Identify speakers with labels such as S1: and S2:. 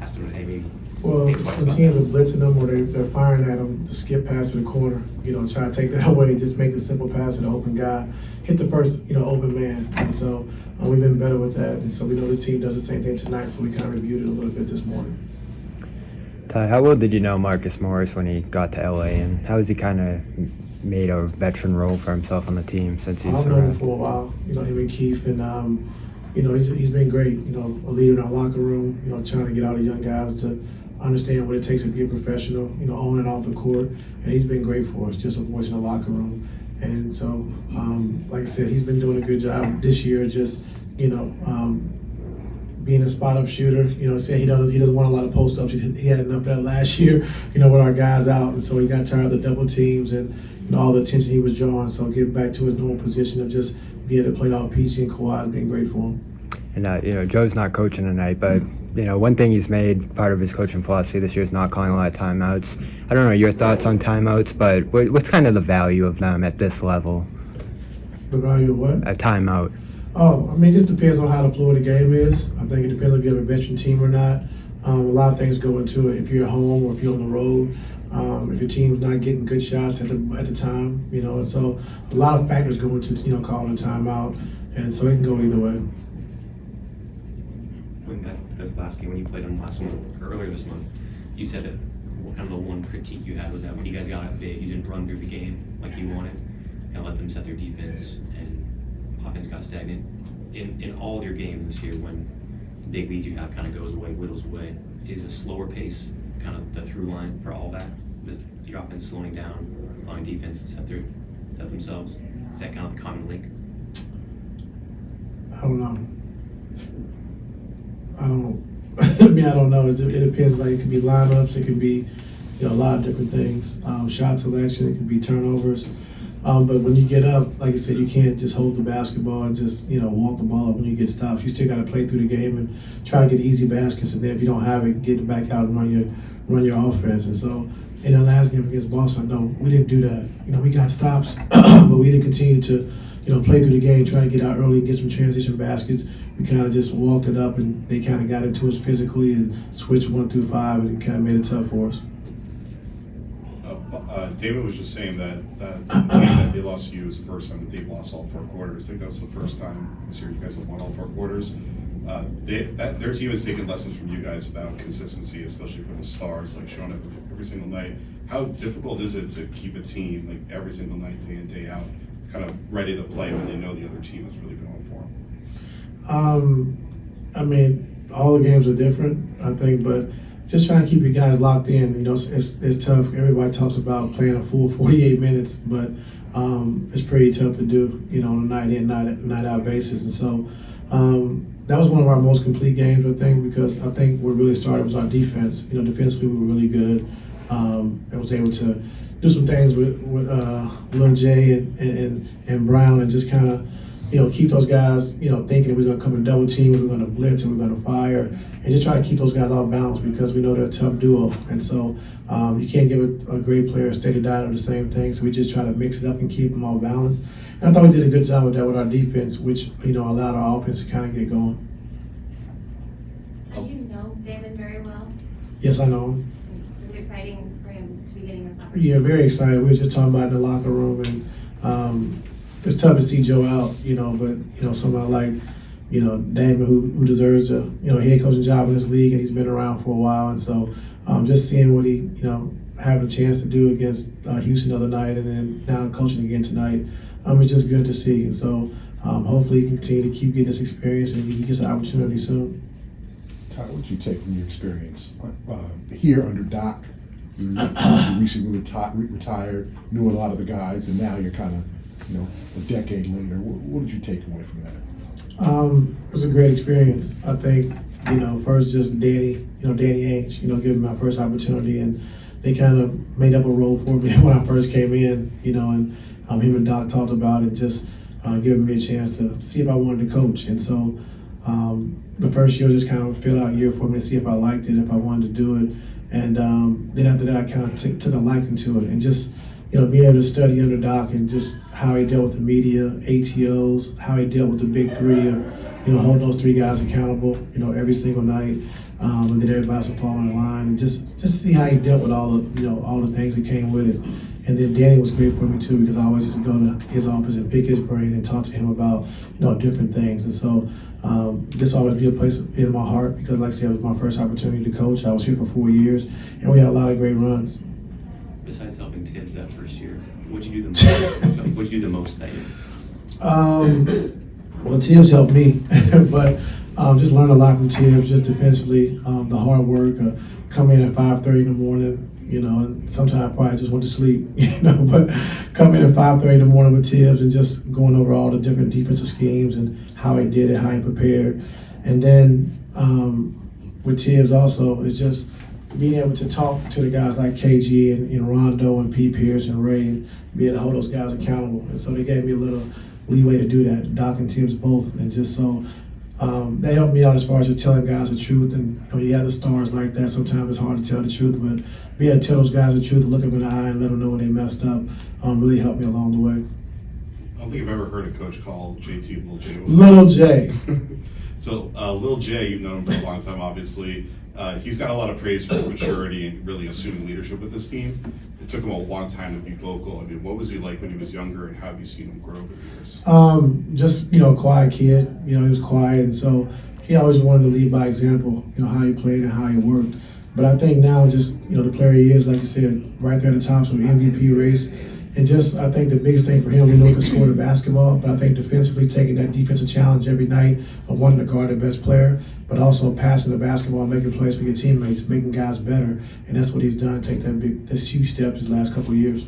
S1: asked him, hey, maybe
S2: Well,
S1: think twice
S2: some
S1: about
S2: teams
S1: that?
S2: are blitzing them or they're firing at them to skip pass to the corner, try to take that away, just make the simple pass to the open guy, hit the first, open man. And so we've been better with that. And so we know this team does the same thing tonight, so we kind of reviewed it a little bit this morning.
S3: Ty, how well did you know Marcus Morris when he got to LA, and how has he kind of made a veteran role for himself on the team since he's
S2: I've known him
S3: arrived?
S2: for a while, him and Keith, and he's been great, a leader in our locker room, trying to get all the young guys to understand what it takes to be a professional, on and off the court, and he's been great for us, just a voice in the locker room. And so, like I said, he's been doing a good job this year, just, being a spot-up shooter, saying he doesn't want a lot of post-ups. He had enough of that last year, with our guys out, and so he got tired of the double teams and all the attention he was drawing. So getting back to his normal position of just being able to play off PG and Kawhi has been great for him.
S3: And Joe's not coaching tonight, but one thing he's made part of his coaching philosophy this year is not calling a lot of timeouts. I don't know your thoughts on timeouts, but what's kind of the value of them at this level?
S2: The value of what?
S3: A timeout.
S2: Oh, it just depends on how the flow of the game is. I think it depends if you have a veteran team or not. A lot of things go into it. If you're at home or if you're on the road, if your team's not getting good shots at the time, and so a lot of factors go into calling a timeout, and so it can go either way.
S1: This last game when you played him earlier this month, you said that kind of the one critique you had was that when you guys got out big, you didn't run through the game like you wanted, and let them set their defense, and offense got stagnant. In all of your games this year, when big leads you have kind of goes away, whittles away, is a slower pace kind of the through line for all that? Your offense slowing down, allowing defense to set themselves. Is that kind of the common link?
S2: I don't know. I don't know. It depends. Like, it could be lineups. It could be, a lot of different things. Shot selection. It could be turnovers. But when you get up, like I said, you can't just hold the basketball and just, walk the ball up when you get stops. You still got to play through the game and try to get easy baskets. And then if you don't have it, get it back out and run your offense. And so in that last game against Boston, no, we didn't do that. We got stops, but we didn't continue to, play through the game, try to get out early and get some transition baskets. We kind of just walked it up, and they kind of got into us physically and switched 1 through 5, and it kind of made it tough for us.
S4: David was just saying that the game that they lost to you was the first time that they've lost all 4 quarters. I think that was the first time this year you guys have won all 4 quarters. Their team has taken lessons from you guys about consistency, especially for the stars, like showing up every single night. How difficult is it to keep a team like every single night, day in, day out, kind of ready to play when they know the other team is really going for them?
S2: All the games are different, I think, but just trying to keep you guys locked in. It's tough. Everybody talks about playing a full 48 minutes, but it's pretty tough to do, on a night in, night out basis. And so that was one of our most complete games, I think, because I think what really started was our defense. Defensively we were really good. I was able to do some things with Lil J and Brown, and just kind of, keep those guys, thinking that we're going to come and double team, we're going to blitz, and we're going to fire, and just try to keep those guys off balance because we know they're a tough duo. And so you can't give a great player a steady diet of the same thing, so we just try to mix it up and keep them all balanced. And I thought we did a good job with that with our defense, which, allowed our offense to kind of get going.
S5: So you know David very well?
S2: Yes, I know him.
S5: Is it exciting for him to be getting this opportunity?
S2: Yeah, very excited. We were just talking about it in the locker room, and it's tough to see Joe out, but somebody like, Damon who deserves a head coaching job in this league, and he's been around for a while, and so just seeing what he having a chance to do against Houston the other night, and then now coaching again tonight, it's just good to see, and so hopefully he can continue to keep getting this experience and he gets an opportunity soon.
S6: Ty, what did you take from your experience here under Doc? You recently retired, knew a lot of the guys, and now you're kind of, a decade later. What did you take away from that?
S2: It was a great experience. I think, first just Danny Ainge, giving my first opportunity, and they kind of made up a role for me when I first came in, and him and Doc talked about it, just giving me a chance to see if I wanted to coach. And so the first year just kind of a fill out year for me to see if I liked it, if I wanted to do it. And then after that, I kind of took a liking to it, and just, being able to study under Doc and just how he dealt with the media, ATOs, how he dealt with the big three of, holding those 3 guys accountable, every single night. and then everybody else would fall in line, and just see how he dealt with all the things that came with it. And then Danny was great for me too, because I always just go to his office and pick his brain and talk to him about different things. And so this always be a place in my heart, because like I said, it was my first opportunity to coach. I was here for 4 years, and we had a lot of great runs.
S1: Besides helping Tibbs that first year, what'd you do the most? What'd you do the most that year?
S2: Well, Tibbs helped me, but just learned a lot from Tibbs, just defensively, the hard work, coming in at 5:30 in the morning, and sometimes I probably just went to sleep, but coming in at 5:30 in the morning with Tibbs and just going over all the different defensive schemes and how he did it, how he prepared. And then with Tibbs also, it's just being able to talk to the guys like KG and Rondo and P. Pierce and Ray, and be able to hold those guys accountable. And so they gave me a little leeway to do that, Doc and Tibbs both. And just so they helped me out as far as just telling guys the truth. And you have the stars like that, sometimes it's hard to tell the truth, but be able to tell those guys the truth, look them in the eye and let them know when they messed up, really helped me along the way.
S4: I don't think I've ever heard a coach call JT Lil J.
S2: Little J.
S4: So Lil J, you've known him for a long time, obviously. He's got a lot of praise for his maturity and really assuming leadership with this team. It took him a long time to be vocal. I mean, what was he like when he was younger, and how have you seen him grow over the years?
S2: Just a quiet kid. He was quiet, and so he always wanted to lead by example. How he played and how he worked. But I think now, just the player he is, like I said, right there at the top of the MVP race. And just, I think the biggest thing for him, we know he can score the basketball, but I think defensively taking that defensive challenge every night of wanting to guard the best player, but also passing the basketball, making plays for your teammates, making guys better. And that's what he's done, take this huge step his last couple of years.